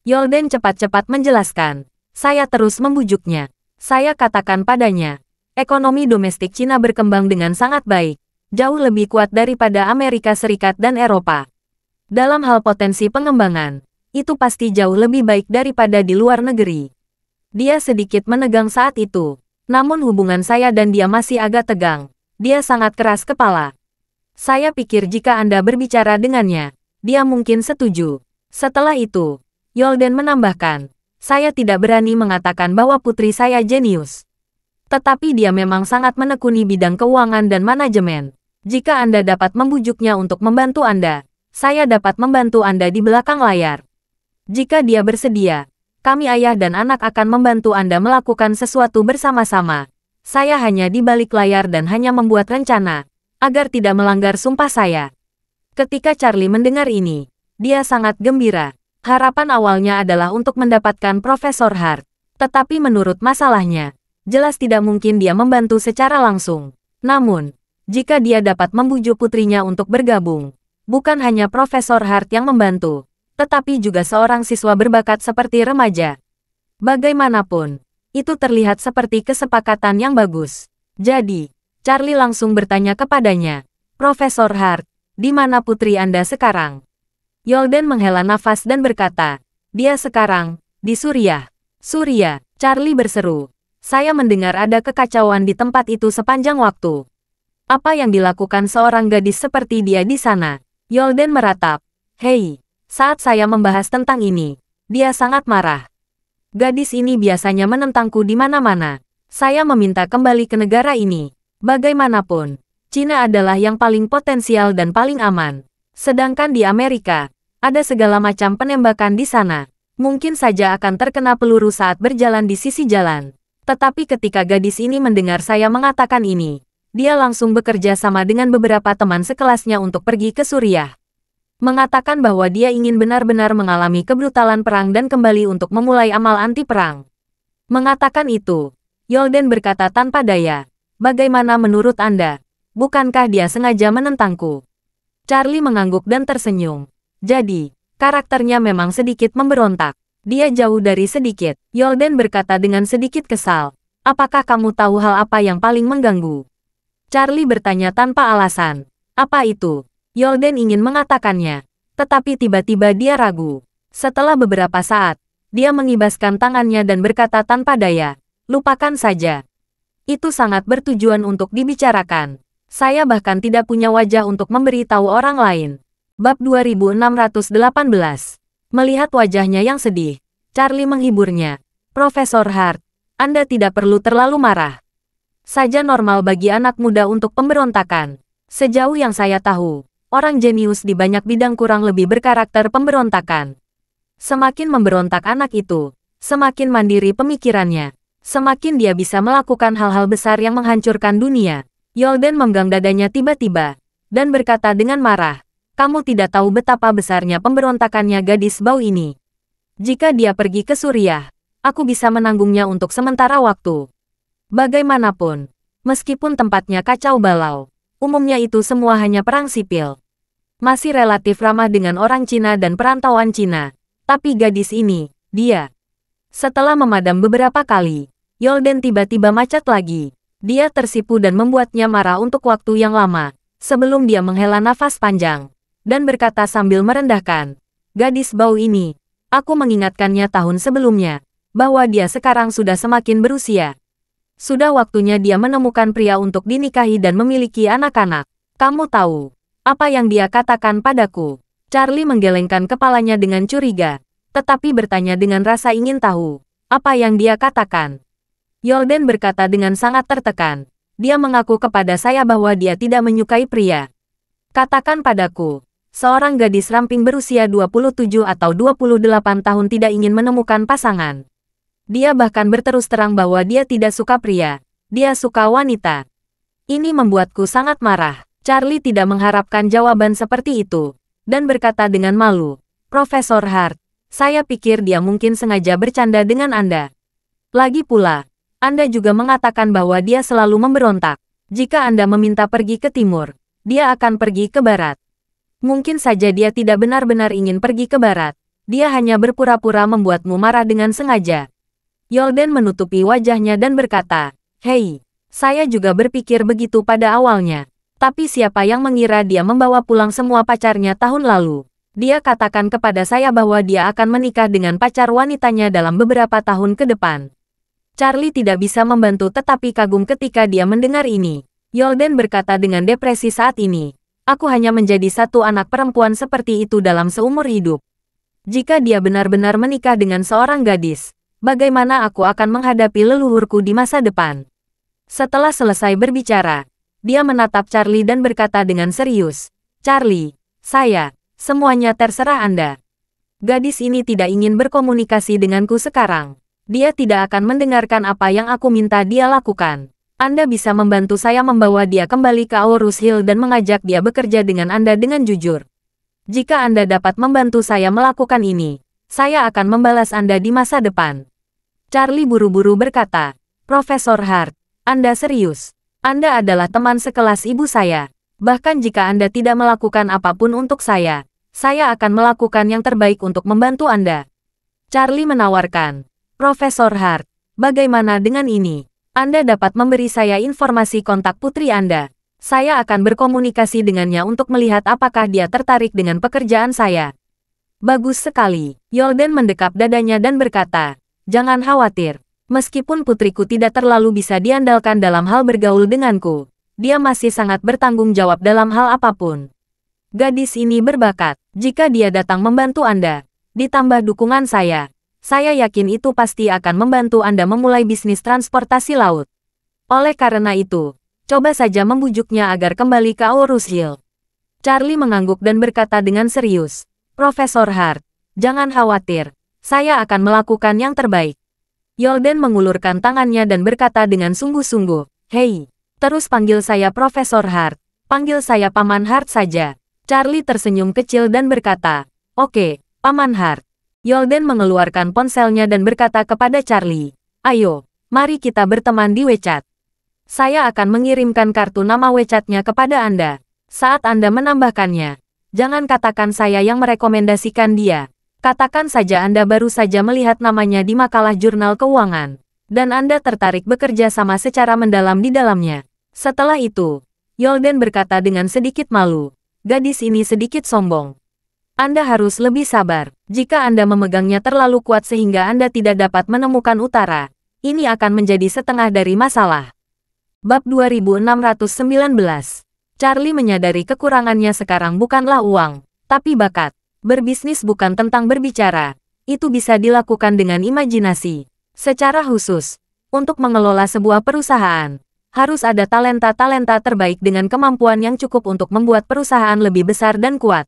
Yolden cepat-cepat menjelaskan. Saya terus membujuknya. Saya katakan padanya, ekonomi domestik Cina berkembang dengan sangat baik, jauh lebih kuat daripada Amerika Serikat dan Eropa. Dalam hal potensi pengembangan, itu pasti jauh lebih baik daripada di luar negeri. Dia sedikit menegang saat itu, namun hubungan saya dan dia masih agak tegang. Dia sangat keras kepala. Saya pikir jika Anda berbicara dengannya, dia mungkin setuju. Setelah itu, Yolden menambahkan, saya tidak berani mengatakan bahwa putri saya jenius. Tetapi dia memang sangat menekuni bidang keuangan dan manajemen. Jika Anda dapat membujuknya untuk membantu Anda, saya dapat membantu Anda di belakang layar. Jika dia bersedia, kami ayah dan anak akan membantu Anda melakukan sesuatu bersama-sama. Saya hanya di balik layar dan hanya membuat rencana, agar tidak melanggar sumpah saya. Ketika Charlie mendengar ini, dia sangat gembira. Harapan awalnya adalah untuk mendapatkan Profesor Hart. Tetapi menurut masalahnya, jelas tidak mungkin dia membantu secara langsung. Namun, jika dia dapat membujuk putrinya untuk bergabung, bukan hanya Profesor Hart yang membantu, tetapi juga seorang siswa berbakat seperti remaja. Bagaimanapun, itu terlihat seperti kesepakatan yang bagus. Jadi, Charlie langsung bertanya kepadanya, Profesor Hart, di mana putri Anda sekarang? Yolden menghela nafas dan berkata, dia sekarang, di Suriah. Suriah, Charlie berseru. Saya mendengar ada kekacauan di tempat itu sepanjang waktu. Apa yang dilakukan seorang gadis seperti dia di sana? Yolden meratap. Hei, saat saya membahas tentang ini, dia sangat marah. Gadis ini biasanya menentangku di mana-mana. Saya meminta kembali ke negara ini. Bagaimanapun, Cina adalah yang paling potensial dan paling aman. Sedangkan di Amerika, ada segala macam penembakan di sana. Mungkin saja akan terkena peluru saat berjalan di sisi jalan. Tetapi ketika gadis ini mendengar saya mengatakan ini, dia langsung bekerja sama dengan beberapa teman sekelasnya untuk pergi ke Suriah. Mengatakan bahwa dia ingin benar-benar mengalami kebrutalan perang dan kembali untuk memulai amal anti-perang. Mengatakan itu, Yolden berkata tanpa daya, "Bagaimana menurut Anda? Bukankah dia sengaja menentangku?" Charlie mengangguk dan tersenyum. Jadi, karakternya memang sedikit memberontak. Dia jauh dari sedikit. Yolden berkata dengan sedikit kesal. "Apakah kamu tahu hal apa yang paling mengganggu?" Charlie bertanya tanpa alasan. "Apa itu?" Yolden ingin mengatakannya. Tetapi tiba-tiba dia ragu. Setelah beberapa saat, dia mengibaskan tangannya dan berkata tanpa daya, "Lupakan saja. Itu sangat bertujuan untuk dibicarakan. Saya bahkan tidak punya wajah untuk memberitahu orang lain." Bab 2618. Melihat wajahnya yang sedih, Charlie menghiburnya. "Profesor Hart, Anda tidak perlu terlalu marah. Saja normal bagi anak muda untuk pemberontakan. Sejauh yang saya tahu, orang jenius di banyak bidang kurang lebih berkarakter pemberontakan. Semakin memberontak anak itu, semakin mandiri pemikirannya. Semakin dia bisa melakukan hal-hal besar yang menghancurkan dunia." Yolden menggang dadanya tiba-tiba, dan berkata dengan marah, "Kamu tidak tahu betapa besarnya pemberontakannya gadis bau ini. Jika dia pergi ke Suriah, aku bisa menanggungnya untuk sementara waktu. Bagaimanapun, meskipun tempatnya kacau balau, umumnya itu semua hanya perang sipil. Masih relatif ramah dengan orang Cina dan perantauan Cina. Tapi gadis ini, dia..." Setelah memadam beberapa kali, Yolden tiba-tiba macet lagi. Dia tersipu dan membuatnya marah untuk waktu yang lama, sebelum dia menghela nafas panjang, dan berkata sambil merendahkan, "Gadis bau ini, aku mengingatkannya tahun sebelumnya, bahwa dia sekarang sudah semakin berusia. Sudah waktunya dia menemukan pria untuk dinikahi dan memiliki anak-anak. Kamu tahu apa yang dia katakan padaku?" Charlie menggelengkan kepalanya dengan curiga, tetapi bertanya dengan rasa ingin tahu, "Apa yang dia katakan?" Yolden berkata dengan sangat tertekan. "Dia mengaku kepada saya bahwa dia tidak menyukai pria. Katakan padaku, seorang gadis ramping berusia 27 atau 28 tahun tidak ingin menemukan pasangan. Dia bahkan berterus terang bahwa dia tidak suka pria, dia suka wanita." Ini membuatku sangat marah. Charlie tidak mengharapkan jawaban seperti itu, dan berkata dengan malu, "Profesor Hart, saya pikir dia mungkin sengaja bercanda dengan Anda. Lagi pula, Anda juga mengatakan bahwa dia selalu memberontak. Jika Anda meminta pergi ke timur, dia akan pergi ke barat. Mungkin saja dia tidak benar-benar ingin pergi ke barat. Dia hanya berpura-pura membuatmu marah dengan sengaja." Yolden menutupi wajahnya dan berkata, "Hei, saya juga berpikir begitu pada awalnya. Tapi siapa yang mengira dia membawa pulang semua pacarnya tahun lalu? Dia katakan kepada saya bahwa dia akan menikah dengan pacar wanitanya dalam beberapa tahun ke depan." Charlie tidak bisa membantu tetapi kagum ketika dia mendengar ini. Yolden berkata dengan depresi saat ini, "Aku hanya menjadi satu anak perempuan seperti itu dalam seumur hidup. Jika dia benar-benar menikah dengan seorang gadis, bagaimana aku akan menghadapi leluhurku di masa depan?" Setelah selesai berbicara, dia menatap Charlie dan berkata dengan serius, "Charlie, semuanya terserah Anda. Gadis ini tidak ingin berkomunikasi denganku sekarang. Dia tidak akan mendengarkan apa yang aku minta dia lakukan. Anda bisa membantu saya membawa dia kembali ke Aurus Hill dan mengajak dia bekerja dengan Anda dengan jujur. Jika Anda dapat membantu saya melakukan ini, saya akan membalas Anda di masa depan." Charlie buru-buru berkata, "Profesor Hart, Anda serius? Anda adalah teman sekelas ibu saya. Bahkan jika Anda tidak melakukan apapun untuk saya akan melakukan yang terbaik untuk membantu Anda." Charlie menawarkan, "Profesor Hart, bagaimana dengan ini? Anda dapat memberi saya informasi kontak putri Anda. Saya akan berkomunikasi dengannya untuk melihat apakah dia tertarik dengan pekerjaan saya." "Bagus sekali." Yolden mendekap dadanya dan berkata, "Jangan khawatir. Meskipun putriku tidak terlalu bisa diandalkan dalam hal bergaul denganku, dia masih sangat bertanggung jawab dalam hal apapun. Gadis ini berbakat. Jika dia datang membantu Anda, ditambah dukungan saya yakin itu pasti akan membantu Anda memulai bisnis transportasi laut. Oleh karena itu, Coba saja membujuknya agar kembali ke Aorus Hill. Charlie mengangguk dan berkata dengan serius, Profesor Hart, jangan khawatir, saya akan melakukan yang terbaik. Yolden mengulurkan tangannya dan berkata dengan sungguh-sungguh, Hei, terus panggil saya Profesor Hart, panggil saya Paman Hart saja. Charlie tersenyum kecil dan berkata, Oke, Paman Hart. Yolden mengeluarkan ponselnya dan berkata kepada Charlie, Ayo, mari kita berteman di WeChat. Saya akan mengirimkan kartu nama WeChat-nya kepada Anda. Saat Anda menambahkannya, jangan katakan saya yang merekomendasikan dia. Katakan saja Anda baru saja melihat namanya di makalah jurnal keuangan, dan Anda tertarik bekerja sama secara mendalam di dalamnya. Setelah itu, Yolden berkata dengan sedikit malu, gadis ini sedikit sombong. Anda harus lebih sabar. Jika Anda memegangnya terlalu kuat sehingga Anda tidak dapat menemukan utara, ini akan menjadi setengah dari masalah. Bab 2619. Charlie menyadari kekurangannya sekarang bukanlah uang, tapi bakat. Berbisnis bukan tentang berbicara. Itu bisa dilakukan dengan imajinasi. Secara khusus, untuk mengelola sebuah perusahaan, harus ada talenta-talenta terbaik dengan kemampuan yang cukup untuk membuat perusahaan lebih besar dan kuat.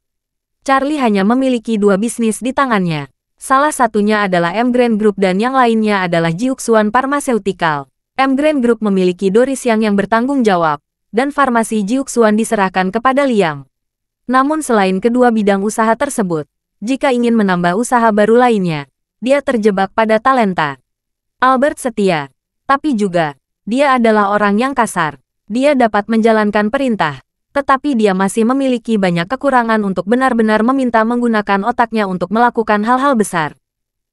Charlie hanya memiliki 2 bisnis di tangannya. Salah satunya adalah M Grand Group dan yang lainnya adalah Jiuxuan Pharmaceutical. M Grand Group memiliki Doris yang bertanggung jawab, dan farmasi Jiuxuan diserahkan kepada Liang. Namun selain kedua bidang usaha tersebut, jika ingin menambah usaha baru lainnya, dia terjebak pada talenta. Albert setia, tapi juga, dia adalah orang yang kasar. Dia dapat menjalankan perintah, tetapi dia masih memiliki banyak kekurangan untuk benar-benar meminta menggunakan otaknya untuk melakukan hal-hal besar.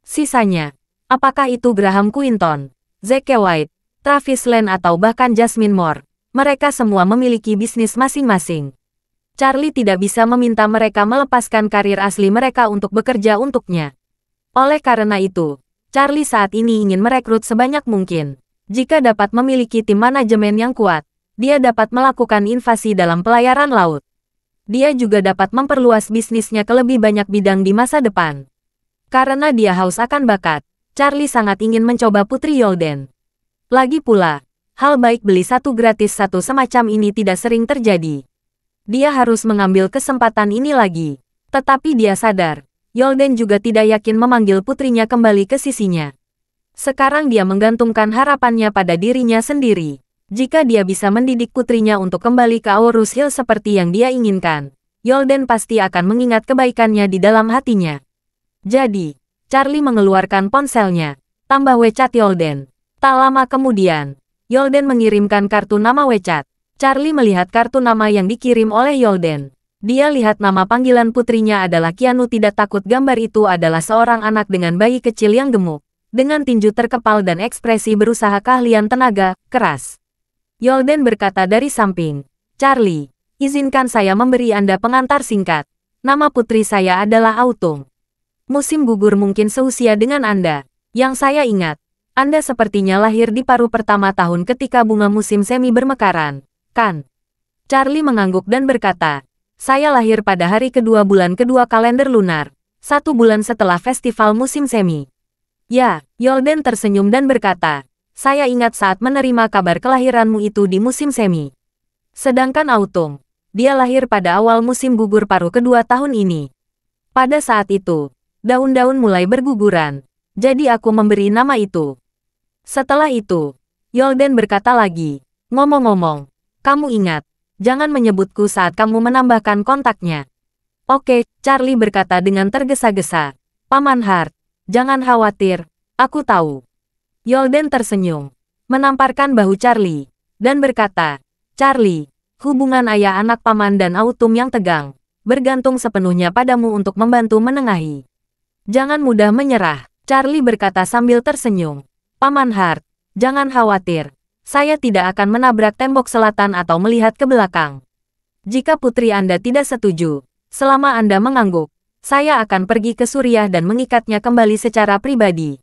Sisanya, apakah itu Graham Quinton, Zeke White, Travis Lane atau bahkan Jasmine Moore, mereka semua memiliki bisnis masing-masing. Charlie tidak bisa meminta mereka melepaskan karir asli mereka untuk bekerja untuknya. Oleh karena itu, Charlie saat ini ingin merekrut sebanyak mungkin. Jika dapat memiliki tim manajemen yang kuat, dia dapat melakukan invasi dalam pelayaran laut. Dia juga dapat memperluas bisnisnya ke lebih banyak bidang di masa depan. Karena dia haus akan bakat, Charlie sangat ingin mencoba Putri Yolden. Lagi pula, hal baik beli satu gratis satu semacam ini tidak sering terjadi. Dia harus mengambil kesempatan ini lagi. Tetapi dia sadar, Yolden juga tidak yakin memanggil putrinya kembali ke sisinya. Sekarang dia menggantungkan harapannya pada dirinya sendiri. Jika dia bisa mendidik putrinya untuk kembali ke Aorus Hill seperti yang dia inginkan, Yolden pasti akan mengingat kebaikannya di dalam hatinya. Jadi, Charlie mengeluarkan ponselnya, tambah WeChat Yolden. Tak lama kemudian, Yolden mengirimkan kartu nama WeChat. Charlie melihat kartu nama yang dikirim oleh Yolden. Dia lihat nama panggilan putrinya adalah Keanu. Tidak takut gambar itu adalah seorang anak dengan bayi kecil yang gemuk, dengan tinju terkepal dan ekspresi berusaha keahlian tenaga keras. Yolden berkata dari samping, Charlie, izinkan saya memberi Anda pengantar singkat. Nama putri saya adalah Autumn. Musim gugur mungkin seusia dengan Anda. Yang saya ingat, Anda sepertinya lahir di paruh pertama tahun ketika bunga musim semi bermekaran, kan? Charlie mengangguk dan berkata, saya lahir pada hari kedua bulan kedua kalender lunar, 1 bulan setelah festival musim semi. Ya, Yolden tersenyum dan berkata, saya ingat saat menerima kabar kelahiranmu itu di musim semi. Sedangkan Autumn, dia lahir pada awal musim gugur paruh kedua tahun ini. Pada saat itu, daun-daun mulai berguguran, jadi aku memberi nama itu. Setelah itu, Yolden berkata lagi, ngomong-ngomong, kamu ingat, jangan menyebutku saat kamu menambahkan kontaknya. Oke, Charlie berkata dengan tergesa-gesa, Paman Hart, jangan khawatir, aku tahu. Yolden tersenyum, menamparkan bahu Charlie, dan berkata, Charlie, hubungan ayah anak Paman dan Autumn yang tegang, bergantung sepenuhnya padamu untuk membantu menengahi. Jangan mudah menyerah, Charlie berkata sambil tersenyum. Paman Hart, jangan khawatir, saya tidak akan menabrak tembok selatan atau melihat ke belakang. Jika putri Anda tidak setuju, selama Anda mengangguk, saya akan pergi ke Suriah dan mengikatnya kembali secara pribadi.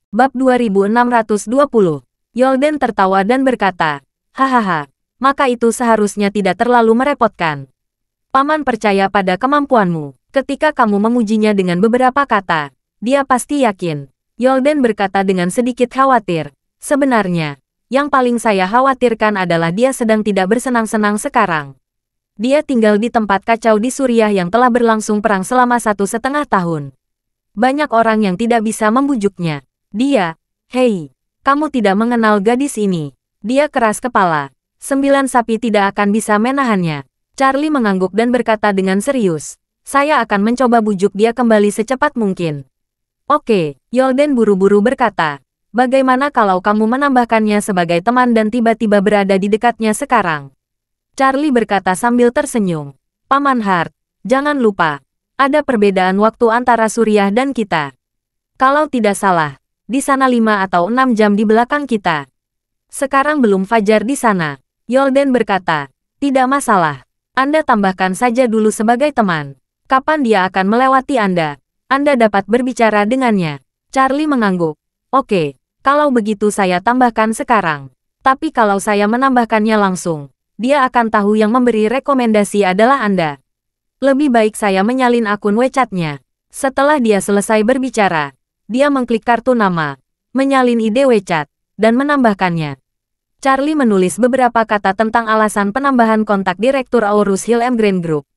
Bab 2620. Yolden tertawa dan berkata, hahaha, maka itu seharusnya tidak terlalu merepotkan. Paman percaya pada kemampuanmu. Ketika kamu memujinya dengan beberapa kata, dia pasti yakin. Yolden berkata dengan sedikit khawatir, sebenarnya, Yang paling saya khawatirkan adalah dia sedang tidak bersenang-senang sekarang. Dia tinggal di tempat kacau di Suriah yang telah berlangsung perang selama 1,5 tahun. Banyak orang yang tidak bisa membujuknya. Dia, hei, kamu tidak mengenal gadis ini. Dia keras kepala. 9 sapi tidak akan bisa menahannya. Charlie mengangguk dan berkata dengan serius, saya akan mencoba bujuk dia kembali secepat mungkin. Oke, Yolden buru-buru berkata, bagaimana kalau kamu menambahkannya sebagai teman dan tiba-tiba berada di dekatnya sekarang? Charlie berkata sambil tersenyum. Paman Hart, jangan lupa, ada perbedaan waktu antara Suriah dan kita. Kalau tidak salah, di sana 5 atau 6 jam di belakang kita. Sekarang belum fajar di sana. Yolden berkata, tidak masalah. Anda tambahkan saja dulu sebagai teman. Kapan dia akan melewati Anda? Anda dapat berbicara dengannya. Charlie mengangguk. Oke, kalau begitu saya tambahkan sekarang. Tapi kalau saya menambahkannya langsung, dia akan tahu yang memberi rekomendasi adalah Anda. Lebih baik saya menyalin akun WeChat-nya. Setelah dia selesai berbicara, dia mengklik kartu nama, menyalin ide WeChat, dan menambahkannya. Charlie menulis beberapa kata tentang alasan penambahan kontak Direktur Aurus Hill Green Group.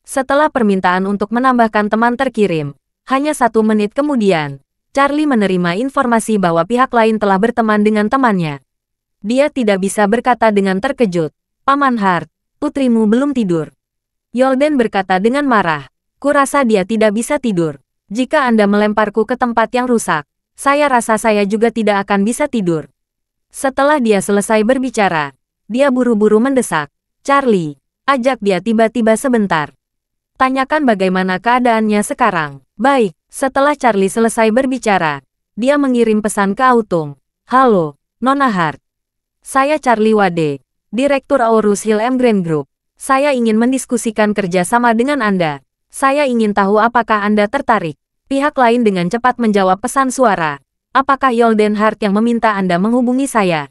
Setelah permintaan untuk menambahkan teman terkirim, hanya 1 menit kemudian, Charlie menerima informasi bahwa pihak lain telah berteman dengan temannya. Dia tidak bisa berkata dengan terkejut, Paman Hart, putrimu belum tidur. Yolden berkata dengan marah, kurasa dia tidak bisa tidur. Jika Anda melemparku ke tempat yang rusak, saya rasa saya juga tidak akan bisa tidur. Setelah dia selesai berbicara, dia buru-buru mendesak, Charlie, ajak dia tiba-tiba sebentar. Tanyakan bagaimana keadaannya sekarang. Baik, setelah Charlie selesai berbicara, dia mengirim pesan ke Autumn. Halo, Nona Hart. Saya Charlie Wade, Direktur Aurus Hill Green Group. Saya ingin mendiskusikan kerjasama dengan Anda. Saya ingin tahu apakah Anda tertarik. Pihak lain dengan cepat menjawab pesan suara. Apakah Yolden Hart yang meminta Anda menghubungi saya?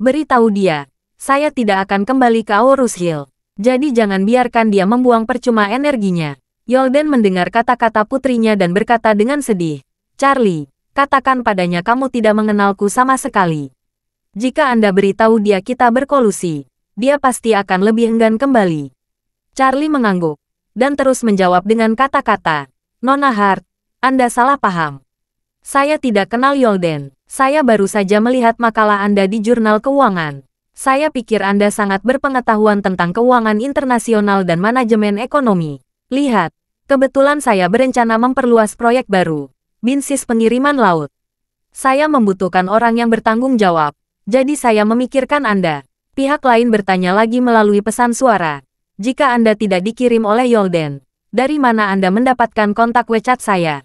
Beritahu dia, saya tidak akan kembali ke Aurus Hill. Jadi jangan biarkan dia membuang percuma energinya. Yolden mendengar kata-kata putrinya dan berkata dengan sedih, Charlie, katakan padanya kamu tidak mengenalku sama sekali. Jika Anda beritahu dia kita berkolusi, dia pasti akan lebih enggan kembali. Charlie mengangguk, dan terus menjawab dengan kata-kata, Nona Hart, Anda salah paham. Saya tidak kenal Yolden. Saya baru saja melihat makalah Anda di jurnal keuangan. Saya pikir Anda sangat berpengetahuan tentang keuangan internasional dan manajemen ekonomi. Lihat, kebetulan saya berencana memperluas proyek baru, bisnis pengiriman laut. Saya membutuhkan orang yang bertanggung jawab. Jadi saya memikirkan Anda. Pihak lain bertanya lagi melalui pesan suara. Jika Anda tidak dikirim oleh Yolden, dari mana Anda mendapatkan kontak WeChat saya?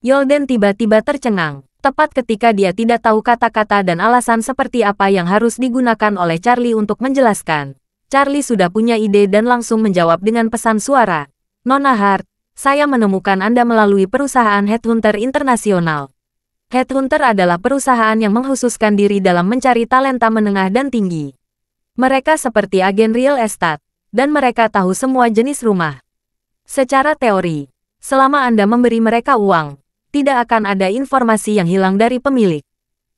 Yolden tiba-tiba tercengang, tepat ketika dia tidak tahu kata-kata dan alasan seperti apa yang harus digunakan oleh Charlie untuk menjelaskan. Charlie sudah punya ide dan langsung menjawab dengan pesan suara. Nona Hart, saya menemukan Anda melalui perusahaan headhunter internasional. Headhunter adalah perusahaan yang mengkhususkan diri dalam mencari talenta menengah dan tinggi. Mereka seperti agen real estate, dan mereka tahu semua jenis rumah. Secara teori, selama Anda memberi mereka uang, tidak akan ada informasi yang hilang dari pemilik.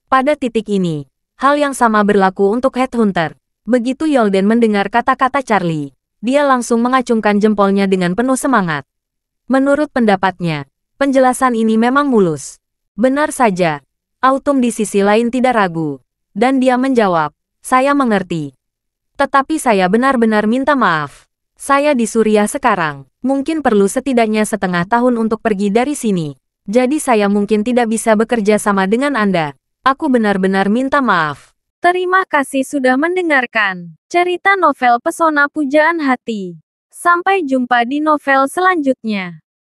Pada titik ini, hal yang sama berlaku untuk headhunter. Begitu Yolden mendengar kata-kata Charlie, dia langsung mengacungkan jempolnya dengan penuh semangat. Menurut pendapatnya, penjelasan ini memang mulus. Benar saja, Autumn di sisi lain tidak ragu, dan dia menjawab, saya mengerti. Tetapi saya benar-benar minta maaf. Saya di Suriah sekarang, mungkin perlu setidaknya setengah tahun untuk pergi dari sini. Jadi saya mungkin tidak bisa bekerja sama dengan Anda. Aku benar-benar minta maaf. Terima kasih sudah mendengarkan cerita novel Pesona Pujaan Hati. Sampai jumpa di novel selanjutnya.